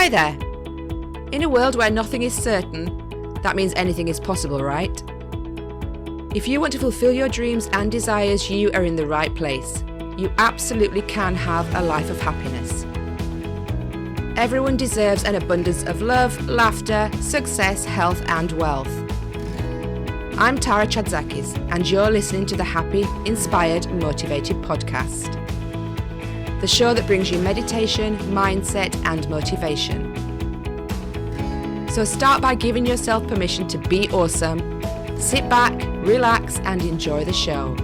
Hi there. In a world where nothing is certain, that means anything is possible, right? If you want to fulfill your dreams and desires, you are in the right place. You absolutely can have a life of happiness. Everyone deserves an abundance of love, laughter, success, health, and wealth. I'm Tara Chadzakis, and you're listening to the Happy, Inspired, Motivated podcast. The show that brings you meditation, mindset, and motivation. So start by giving yourself permission to be awesome. Sit back, relax, and enjoy the show.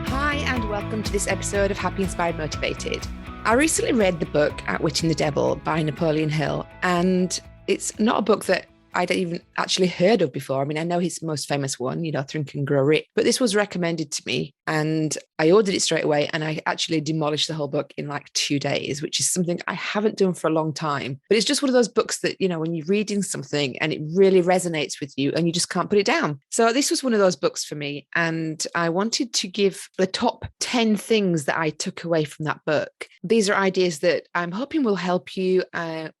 Hi, and welcome to this episode of Happy, Inspired, Motivated. I recently read the book Outwitting the Devil by Napoleon Hill, and it's not a book that I'd even actually heard of before. I mean, I know his most famous one, Think and Grow Rich, but this was recommended to me and I ordered it straight away, and I actually demolished the whole book in like 2 days, which is something I haven't done for a long time. But it's just one of those books that, when you're reading something and it really resonates with you and you just can't put it down. So this was one of those books for me, and I wanted to give the top 10 things that I took away from that book. These are ideas that I'm hoping will help you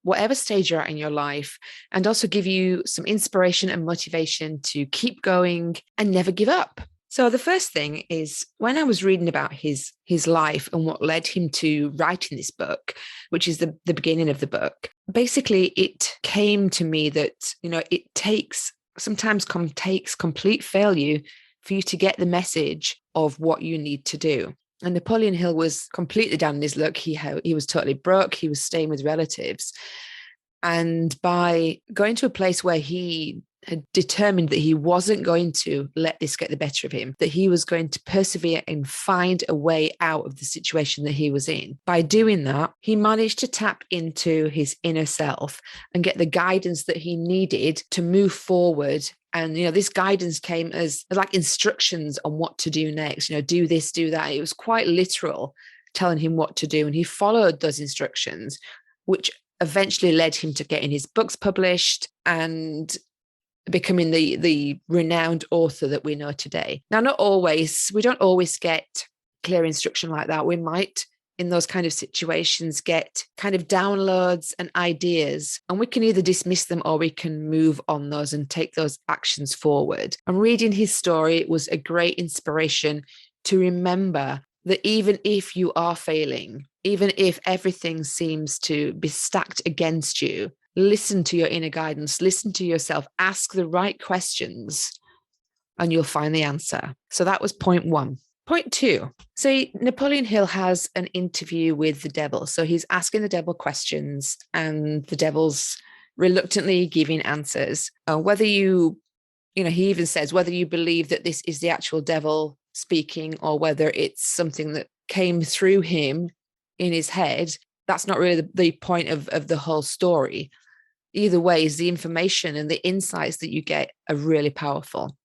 whatever stage you're at in your life, and also give you some inspiration and motivation to keep going and never give up. So the first thing is, when I was reading about his life and what led him to writing this book, which is the beginning of the book, basically it came to me that, it sometimes takes complete failure for you to get the message of what you need to do. And Napoleon Hill was completely down in his luck. He was totally broke. He was staying with relatives. And by going to a place where he had determined that he wasn't going to let this get the better of him, that he was going to persevere and find a way out of the situation that he was in. By doing that, he managed to tap into his inner self and get the guidance that he needed to move forward. And, this guidance came as like instructions on what to do next, do this, do that. It was quite literal, telling him what to do. And he followed those instructions, which eventually led him to getting his books published and becoming the renowned author that we know today. Now, we don't always get clear instruction like that. We might, in those kind of situations, get kind of downloads and ideas, and we can either dismiss them or we can move on those and take those actions forward. And reading his story was a great inspiration to remember that even if you are failing, even if everything seems to be stacked against you, listen to your inner guidance, listen to yourself, ask the right questions, and you'll find the answer. So that was point one. Point two. So Napoleon Hill has an interview with the devil. So he's asking the devil questions, and the devil's reluctantly giving answers. He even says whether you believe that this is the actual devil speaking or whether it's something that came through him in his head, that's not really the point of the whole story. Either way, is the information and the insights that you get are really powerful.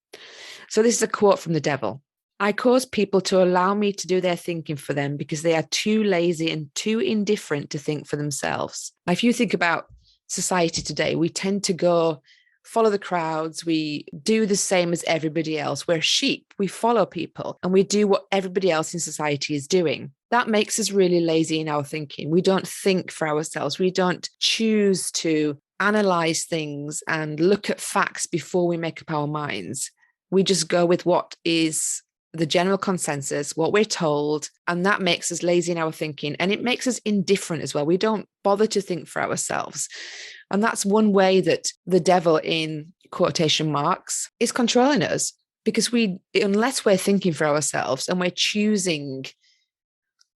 So this is a quote from the devil. I cause people to allow me to do their thinking for them because they are too lazy and too indifferent to think for themselves. Now, if you think about society today, we tend to go follow the crowds. We do the same as everybody else. We're sheep. We follow people and we do what everybody else in society is doing. That makes us really lazy in our thinking. We don't think for ourselves. We don't choose to analyze things and look at facts before we make up our minds. We just go with what is the general consensus, what we're told, and that makes us lazy in our thinking, and it makes us indifferent as well. We don't bother to think for ourselves. And that's one way that the devil, in quotation marks, is controlling us, because unless we're thinking for ourselves and we're choosing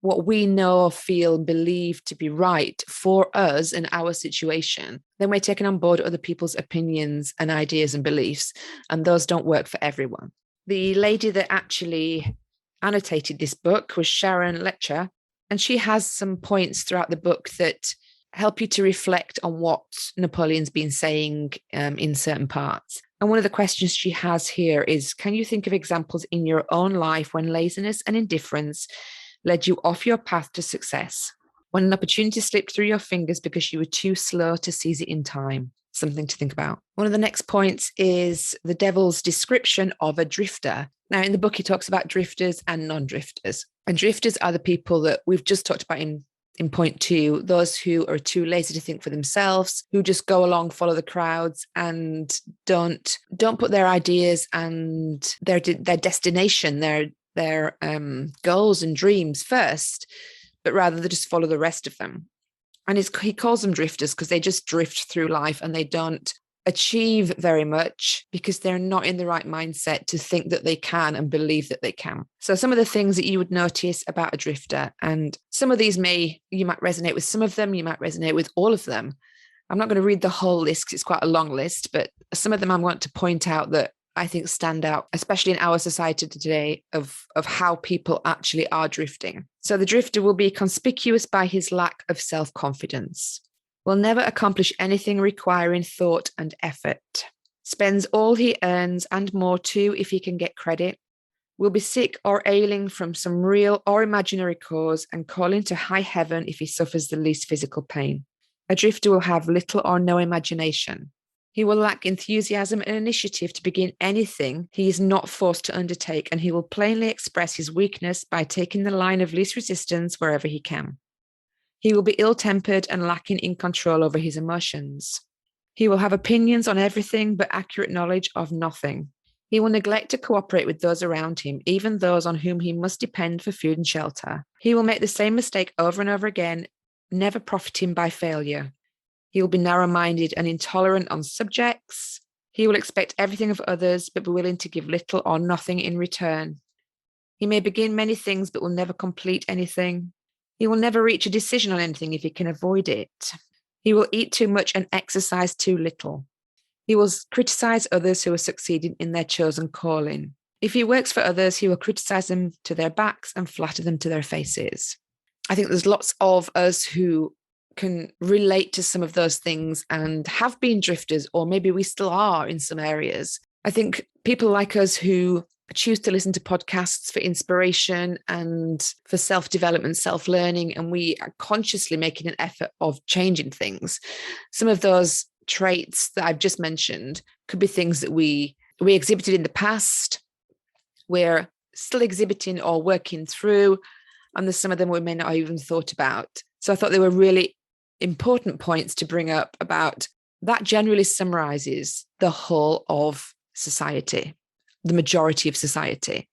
what we know, feel, believe to be right for us and our situation, then we're taking on board other people's opinions and ideas and beliefs, and those don't work for everyone. The lady that actually annotated this book was Sharon Letcher, and she has some points throughout the book that help you to reflect on what Napoleon's been saying in certain parts. And one of the questions she has here is, can you think of examples in your own life when laziness and indifference led you off your path to success? When an opportunity slipped through your fingers because you were too slow to seize it in time? something to think about. One of the next points is the devil's description of a drifter. Now, in the book, he talks about drifters and non-drifters. And drifters are the people that we've just talked about in point 2, those who are too lazy to think for themselves, who just go along, follow the crowds, and don't put their ideas and their destination, their goals and dreams first, but rather they just follow the rest of them. And he calls them drifters because they just drift through life and they don't achieve very much because they're not in the right mindset to think that they can and believe that they can. So some of the things that you would notice about a drifter, and some of these you might resonate with some of them, you might resonate with all of them. I'm not going to read the whole list because it's quite a long list, but some of them I want to point out that I think stand out, especially in our society today, of how people actually are drifting. So the drifter will be conspicuous by his lack of self-confidence, will never accomplish anything requiring thought and effort, spends all he earns and more too if he can get credit, will be sick or ailing from some real or imaginary cause and calling to high heaven if he suffers the least physical pain. A drifter will have little or no imagination. He will lack enthusiasm and initiative to begin anything he is not forced to undertake, and he will plainly express his weakness by taking the line of least resistance wherever he can. He will be ill-tempered and lacking in control over his emotions. He will have opinions on everything but accurate knowledge of nothing. He will neglect to cooperate with those around him, even those on whom he must depend for food and shelter. He will make the same mistake over and over again, never profiting by failure. He will be narrow-minded and intolerant on subjects. He will expect everything of others, but be willing to give little or nothing in return. He may begin many things, but will never complete anything. He will never reach a decision on anything if he can avoid it. He will eat too much and exercise too little. He will criticize others who are succeeding in their chosen calling. If he works for others, he will criticize them to their backs and flatter them to their faces. I think there's lots of us who can relate to some of those things and have been drifters, or maybe we still are in some areas. I think people like us who choose to listen to podcasts for inspiration and for self-development, self-learning, and we are consciously making an effort of changing things. Some of those traits that I've just mentioned could be things that we exhibited in the past, we're still exhibiting or working through, and there's some of them we may not have even thought about. So I thought they were really important points to bring up about that. Generally summarizes the whole of society, the majority of society.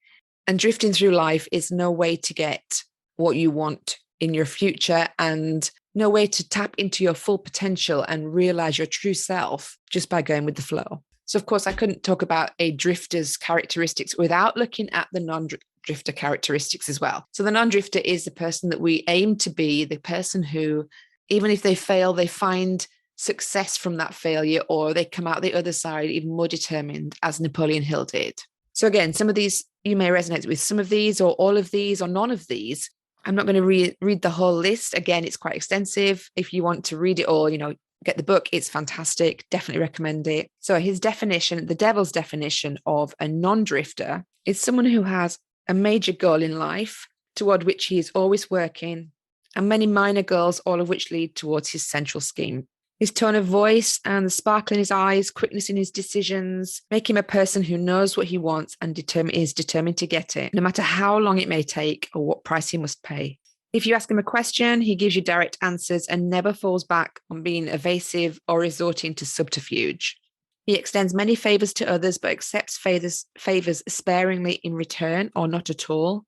And drifting through life is no way to get what you want in your future, and no way to tap into your full potential and realize your true self just by going with the flow. So of course I couldn't talk about a drifter's characteristics without looking at the non-drifter characteristics as well. So the non-drifter is the person that we aim to be, the person who, even if they fail, they find success from that failure, or they come out the other side even more determined, as Napoleon Hill did. So again, some of these, you may resonate with some of these, or all of these, or none of these. I'm not going to read the whole list. Again, it's quite extensive. If you want to read it all, get the book. It's fantastic. Definitely recommend it. So his definition, the devil's definition of a non-drifter, is someone who has a major goal in life toward which he is always working, and many minor goals, all of which lead towards his central scheme. His tone of voice and the sparkle in his eyes, quickness in his decisions, make him a person who knows what he wants and is determined to get it, no matter how long it may take or what price he must pay. If you ask him a question, he gives you direct answers and never falls back on being evasive or resorting to subterfuge. He extends many favors to others, but accepts favors sparingly in return, or not at all.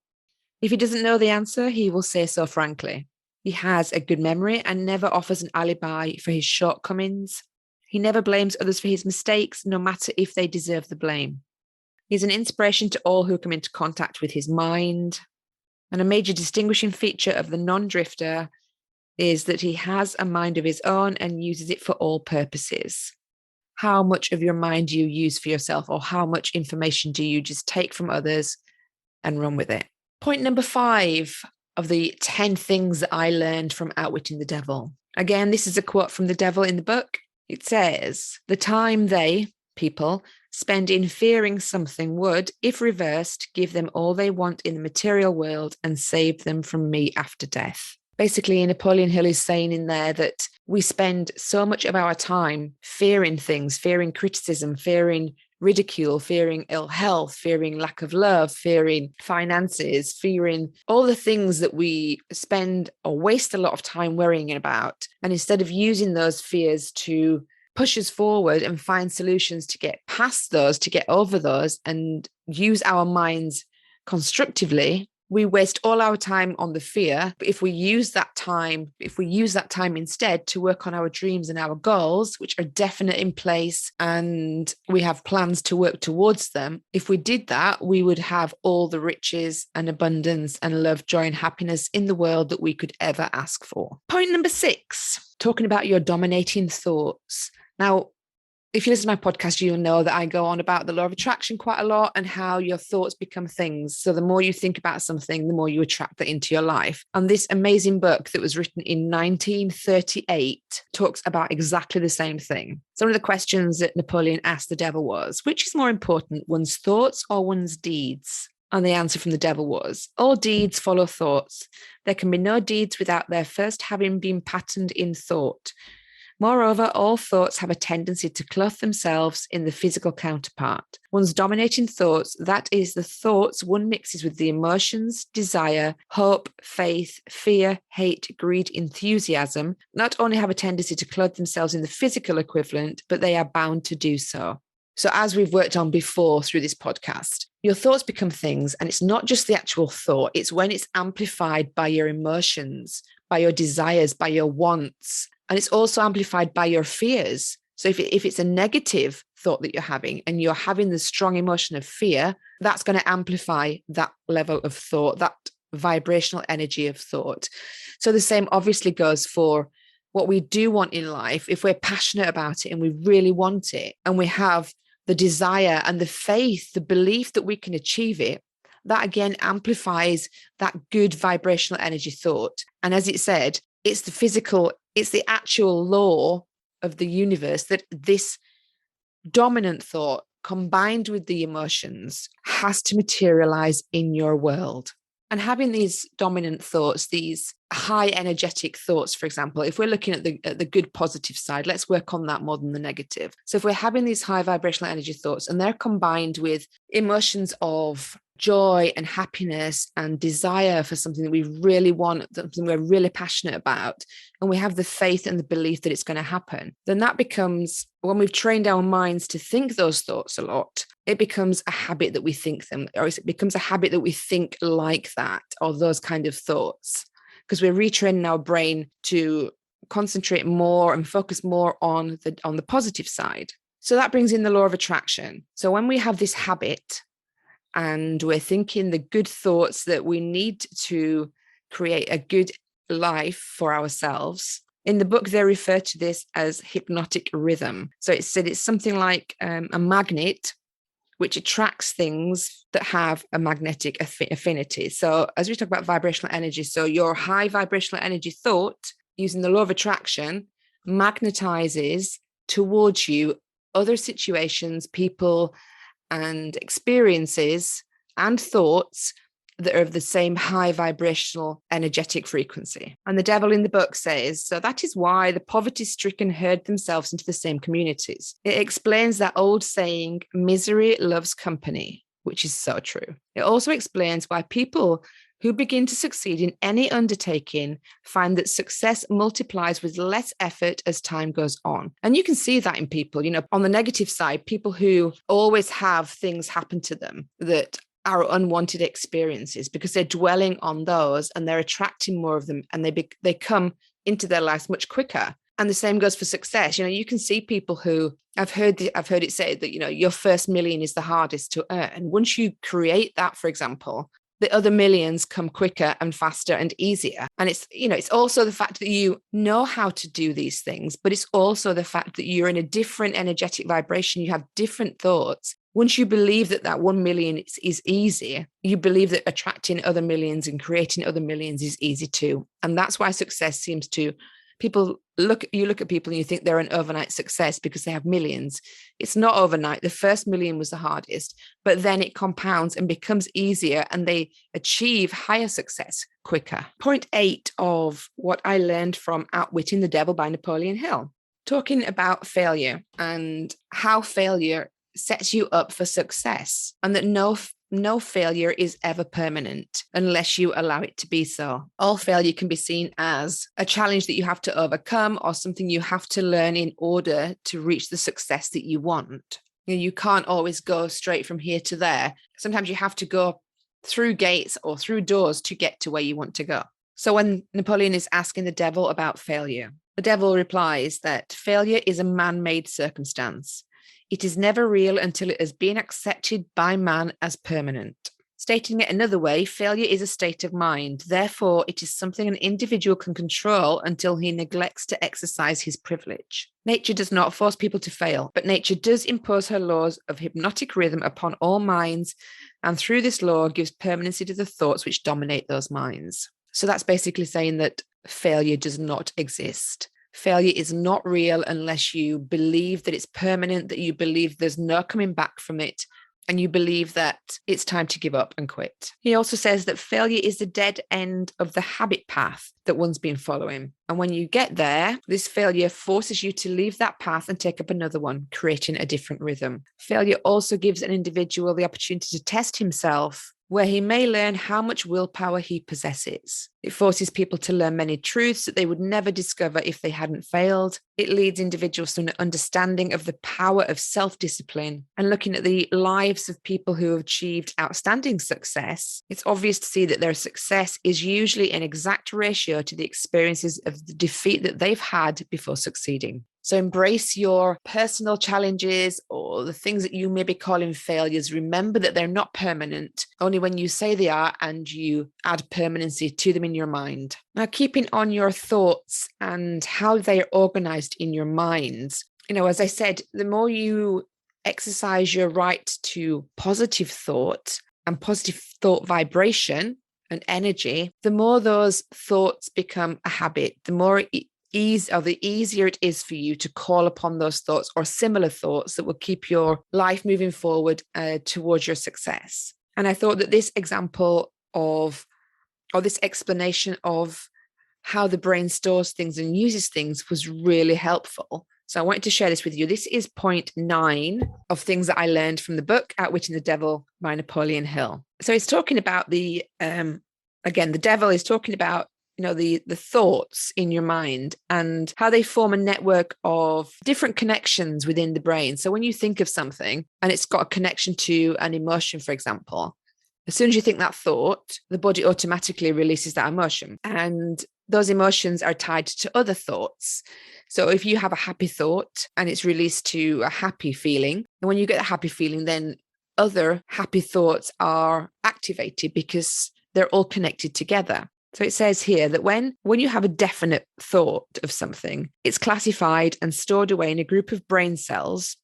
If he doesn't know the answer, he will say so frankly. He has a good memory and never offers an alibi for his shortcomings. He never blames others for his mistakes, no matter if they deserve the blame. He's an inspiration to all who come into contact with his mind. And a major distinguishing feature of the non-drifter is that he has a mind of his own and uses it for all purposes. How much of your mind do you use for yourself, or how much information do you just take from others and run with it? Point number 5 of the 10 things that I learned from Outwitting the Devil. Again, this is a quote from the devil in the book. It says, "The time they, people, spend in fearing something would, if reversed, give them all they want in the material world and save them from me after death." Basically, Napoleon Hill is saying in there that we spend so much of our time fearing things, fearing criticism, fearing ridicule, fearing ill health, fearing lack of love, fearing finances, fearing all the things that we spend or waste a lot of time worrying about. And instead of using those fears to push us forward and find solutions to get past those, to get over those, and use our minds constructively, we waste all our time on the fear. But if we use that time instead to work on our dreams and our goals, which are definite in place, and we have plans to work towards them, if we did that, we would have all the riches and abundance and love, joy, and happiness in the world that we could ever ask for. Point number 6, talking about your dominating thoughts. Now, if you listen to my podcast, you'll know that I go on about the law of attraction quite a lot and how your thoughts become things. So the more you think about something, the more you attract that into your life. And this amazing book that was written in 1938 talks about exactly the same thing. So one of the questions that Napoleon asked the devil was, which is more important, one's thoughts or one's deeds? And the answer from the devil was, all deeds follow thoughts. There can be no deeds without their first having been patterned in thought. Moreover, all thoughts have a tendency to clothe themselves in the physical counterpart. One's dominating thoughts, that is, the thoughts one mixes with the emotions, desire, hope, faith, fear, hate, greed, enthusiasm, not only have a tendency to clothe themselves in the physical equivalent, but they are bound to do so. So as we've worked on before through this podcast, your thoughts become things, and it's not just the actual thought, it's when it's amplified by your emotions, by your desires, by your wants. And it's also amplified by your fears. So if it's a negative thought that you're having and you're having the strong emotion of fear, that's going to amplify that level of thought, that vibrational energy of thought. So the same obviously goes for what we do want in life. If we're passionate about it and we really want it, and we have the desire and the faith, the belief that we can achieve it, that again amplifies that good vibrational energy thought. And as it said, it's the actual law of the universe that this dominant thought combined with the emotions has to materialize in your world. And having these dominant thoughts, these high energetic thoughts, for example, if we're looking at the good positive side, let's work on that more than the negative. So if we're having these high vibrational energy thoughts and they're combined with emotions of joy and happiness and desire for something that we really want, something we're really passionate about, and we have the faith and the belief that it's going to happen, then that becomes, when we've trained our minds to think those thoughts a lot, it becomes a habit that we think them, or it becomes a habit that we think like that, or those kind of thoughts, because we're retraining our brain to concentrate more and focus more on the positive side. So that brings in the law of attraction. So when we have this habit and we're thinking the good thoughts that we need to create a good life for ourselves, in the book, they refer to this as hypnotic rhythm. So it said it's something like a magnet which attracts things that have a magnetic affinity. So as we talk about vibrational energy, so your high vibrational energy thought, using the law of attraction, magnetizes towards you other situations, people, and experiences and thoughts that are of the same high vibrational energetic frequency. And the devil in the book says, so that is why the poverty-stricken herd themselves into the same communities. It explains that old saying, misery loves company, which is so true. It also explains why people who begin to succeed in any undertaking find that success multiplies with less effort as time goes on. And you can see that in people, on the negative side, people who always have things happen to them that are unwanted experiences because they're dwelling on those and they're attracting more of them, and they come into their lives much quicker. And the same goes for success. You can see people who I've heard it say that, your first million is the hardest to earn. Once you create that, for example, the other millions come quicker and faster and easier. And it's also the fact that you know how to do these things, but it's also the fact that you're in a different energetic vibration. You have different thoughts. Once you believe that 1 million is easy, you believe that attracting other millions and creating other millions is easy too. And that's why success seems to You look at people and you think they're an overnight success because they have millions. It's not overnight. The first million was the hardest, but then it compounds and becomes easier and they achieve higher success quicker. Point 8 of what I learned from Outwitting the Devil by Napoleon Hill, talking about failure and how failure sets you up for success, and that no failure is ever permanent unless you allow it to be so. All failure can be seen as a challenge that you have to overcome or something you have to learn in order to reach the success that you want. You can't always go straight from here to there. Sometimes you have to go through gates or through doors to get to where you want to go. So when Napoleon is asking the devil about failure, the devil replies that failure is a man-made circumstance. It is never real until it has been accepted by man as permanent. Stating it another way, failure is a state of mind. Therefore, it is something an individual can control until he neglects to exercise his privilege. Nature does not force people to fail, but nature does impose her laws of hypnotic rhythm upon all minds, and through this law gives permanency to the thoughts which dominate those minds. So that's basically saying that failure does not exist. Failure is not real unless you believe that it's permanent, that you believe there's no coming back from it, and you believe that it's time to give up and quit. He also says that failure is the dead end of the habit path that one's been following. And when you get there, this failure forces you to leave that path and take up another one, creating a different rhythm. Failure also gives an individual the opportunity to test himself, where he may learn how much willpower he possesses. It forces people to learn many truths that they would never discover if they hadn't failed. It leads individuals to an understanding of the power of self-discipline. And looking at the lives of people who have achieved outstanding success, it's obvious to see that their success is usually an exact ratio to the experiences of the defeat that they've had before succeeding. So embrace your personal challenges or the things that you may be calling failures. Remember that they're not permanent, only when you say they are and you add permanency to them in your mind. Now, keeping on your thoughts and how they are organized in your minds. As I said, the more you exercise your right to positive thought and positive thought vibration and energy, the more those thoughts become a habit, the easier it is for you to call upon those thoughts or similar thoughts that will keep your life moving forward towards your success. And I thought that this example or this explanation of how the brain stores things and uses things was really helpful. So I wanted to share this with you. This is point 9 of things that I learned from the book Outwitting the Devil by Napoleon Hill. So it's talking about the devil is talking about the thoughts in your mind and how they form a network of different connections within the brain. So when you think of something and it's got a connection to an emotion, for example, as soon as you think that thought, the body automatically releases that emotion. And those emotions are tied to other thoughts. So if you have a happy thought and it's released to a happy feeling, and when you get a happy feeling, then other happy thoughts are activated because they're all connected together. So it says here that when you have a definite thought of something, it's classified and stored away in a group of brain cells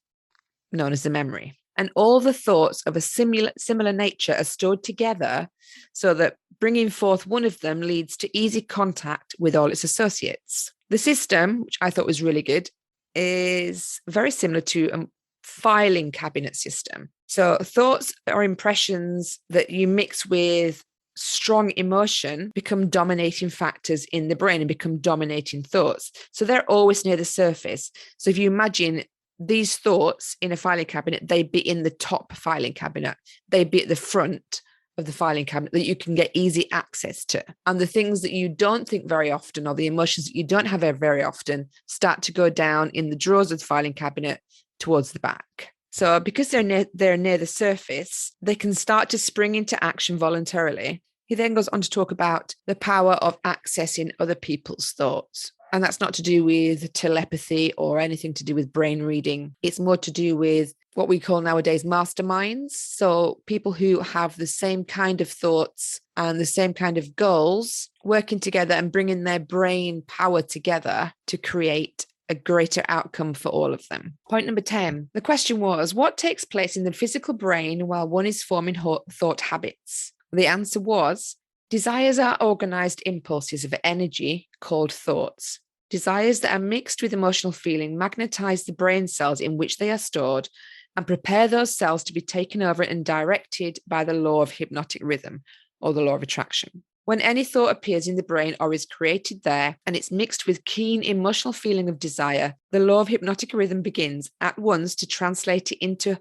known as the memory. And all the thoughts of a similar nature are stored together so that bringing forth one of them leads to easy contact with all its associates. The system, which I thought was really good, is very similar to a filing cabinet system. So thoughts or impressions that you mix with strong emotion become dominating factors in the brain and become dominating thoughts. So they're always near the surface. So if you imagine these thoughts in a filing cabinet, they'd be in the top filing cabinet. They'd be at the front of the filing cabinet that you can get easy access to. And the things that you don't think very often, or the emotions that you don't have very often, start to go down in the drawers of the filing cabinet towards the back. So because they're near the surface, they can start to spring into action voluntarily. He then goes on to talk about the power of accessing other people's thoughts. And that's not to do with telepathy or anything to do with brain reading. It's more to do with what we call nowadays masterminds. So people who have the same kind of thoughts and the same kind of goals working together and bringing their brain power together to create a greater outcome for all of them. Point number 10. The question was, what takes place in the physical brain while one is forming thought habits? The answer was, desires are organized impulses of energy called thoughts. Desires that are mixed with emotional feeling magnetize the brain cells in which they are stored and prepare those cells to be taken over and directed by the law of hypnotic rhythm or the law of attraction. When any thought appears in the brain or is created there, and it's mixed with keen emotional feeling of desire, the law of hypnotic rhythm begins at once to translate it into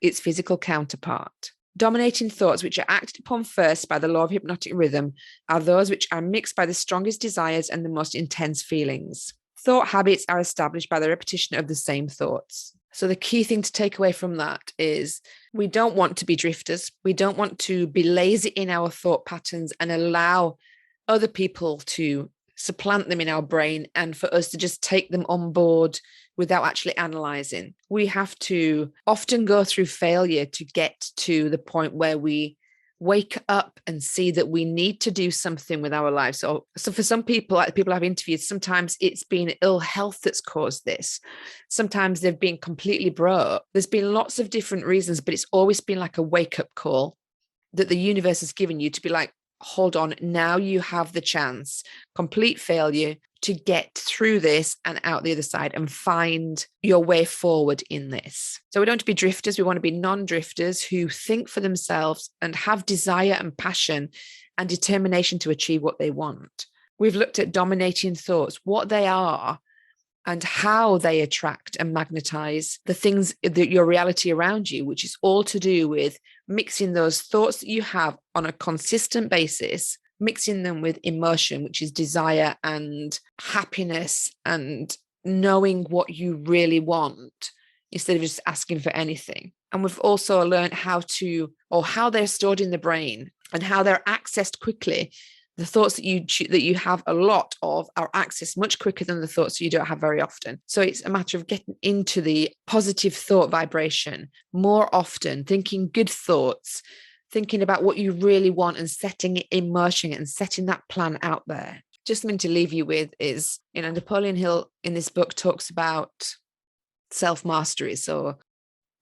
its physical counterpart. Dominating thoughts which are acted upon first by the law of hypnotic rhythm are those which are mixed by the strongest desires and the most intense feelings. Thought habits are established by the repetition of the same thoughts. So the key thing to take away from that is we don't want to be drifters. We don't want to be lazy in our thought patterns and allow other people to supplant them in our brain and for us to just take them on board without actually analyzing. We have to often go through failure to get to the point where we wake up and see that we need to do something with our lives. So for some people, like the people I've interviewed, sometimes it's been ill health that's caused this. Sometimes they've been completely broke. There's been lots of different reasons, but it's always been like a wake-up call that the universe has given you to be like, hold on, now you have the chance, complete failure, to get through this and out the other side and find your way forward in this. So we don't want to be drifters. We want to be non-drifters who think for themselves and have desire and passion and determination to achieve what they want. We've looked at dominating thoughts, what they are and how they attract and magnetize the things that your reality around you, which is all to do with mixing those thoughts that you have on a consistent basis, mixing them with emotion, which is desire and happiness and knowing what you really want instead of just asking for anything. And we've also learned how they're stored in the brain and how they're accessed quickly. The thoughts that you have a lot of are accessed much quicker than the thoughts that you don't have very often. So it's a matter of getting into the positive thought vibration more often, thinking good thoughts, thinking about what you really want and setting it in motion and setting that plan out there. Just something to leave you with is, Napoleon Hill in this book talks about self-mastery. So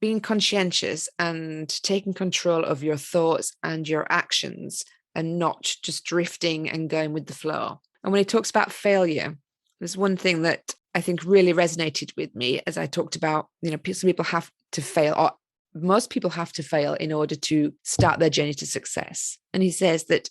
being conscientious and taking control of your thoughts and your actions and not just drifting and going with the flow. And when he talks about failure, there's one thing that I think really resonated with me as I talked about, some people have to fail, or most people have to fail in order to start their journey to success. And he says that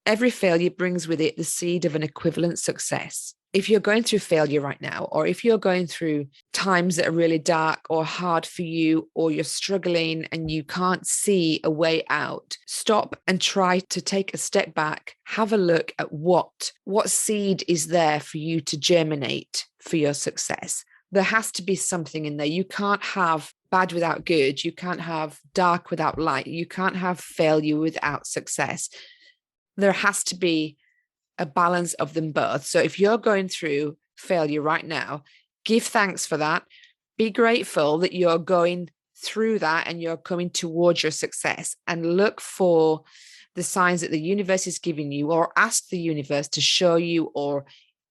every failure brings with it the seed of an equivalent success. If you're going through failure right now, or if you're going through times that are really dark or hard for you, or you're struggling and you can't see a way out, stop and try to take a step back, have a look at what seed is there for you to germinate for your success. There has to be something in there. You can't have bad without good. You can't have dark without light. You can't have failure without success. There has to be a balance of them both. So if you're going through failure right now, give thanks for that. Be grateful that you're going through that and you're coming towards your success, and look for the signs that the universe is giving you, or ask the universe to show you or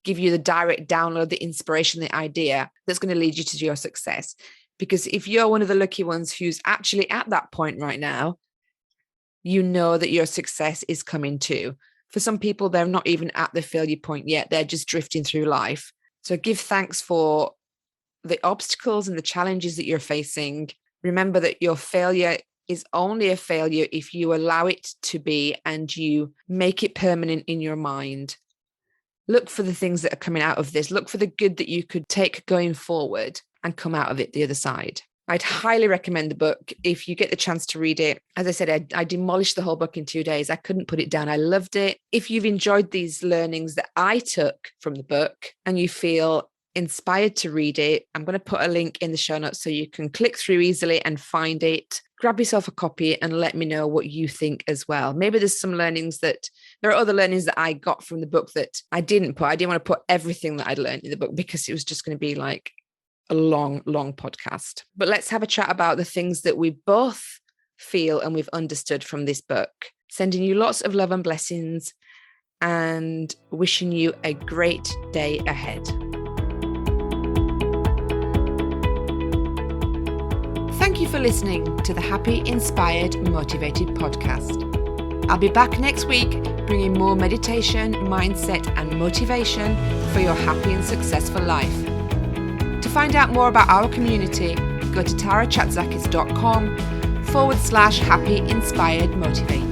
give you the direct download, the inspiration, the idea that's going to lead you to your success. Because if you're one of the lucky ones who's actually at that point right now, you know that your success is coming too. For some people, they're not even at the failure point yet. They're just drifting through life. So give thanks for the obstacles and the challenges that you're facing. Remember that your failure is only a failure if you allow it to be and you make it permanent in your mind. Look for the things that are coming out of this. Look for the good that you could take going forward and come out of it the other side. I'd highly recommend the book if you get the chance to read it. As I said, I demolished the whole book in 2 days. I couldn't put it down. I loved it. If you've enjoyed these learnings that I took from the book and you feel inspired to read it, I'm going to put a link in the show notes so you can click through easily and find it. Grab yourself a copy and let me know what you think as well. Maybe there's some learnings that, there are other learnings that I got from the book that I didn't put. I didn't want to put everything that I'd learned in the book because it was just going to be like a long podcast. But let's have a chat about the things that we both feel and we've understood from this book. Sending you lots of love and blessings and wishing you a great day ahead. Thank you for listening to the Happy, Inspired, Motivated podcast. I'll be back next week bringing more meditation, mindset, and motivation for your happy and successful life. To find out more about our community, go to tarachatzakis.com/happy inspired motivated.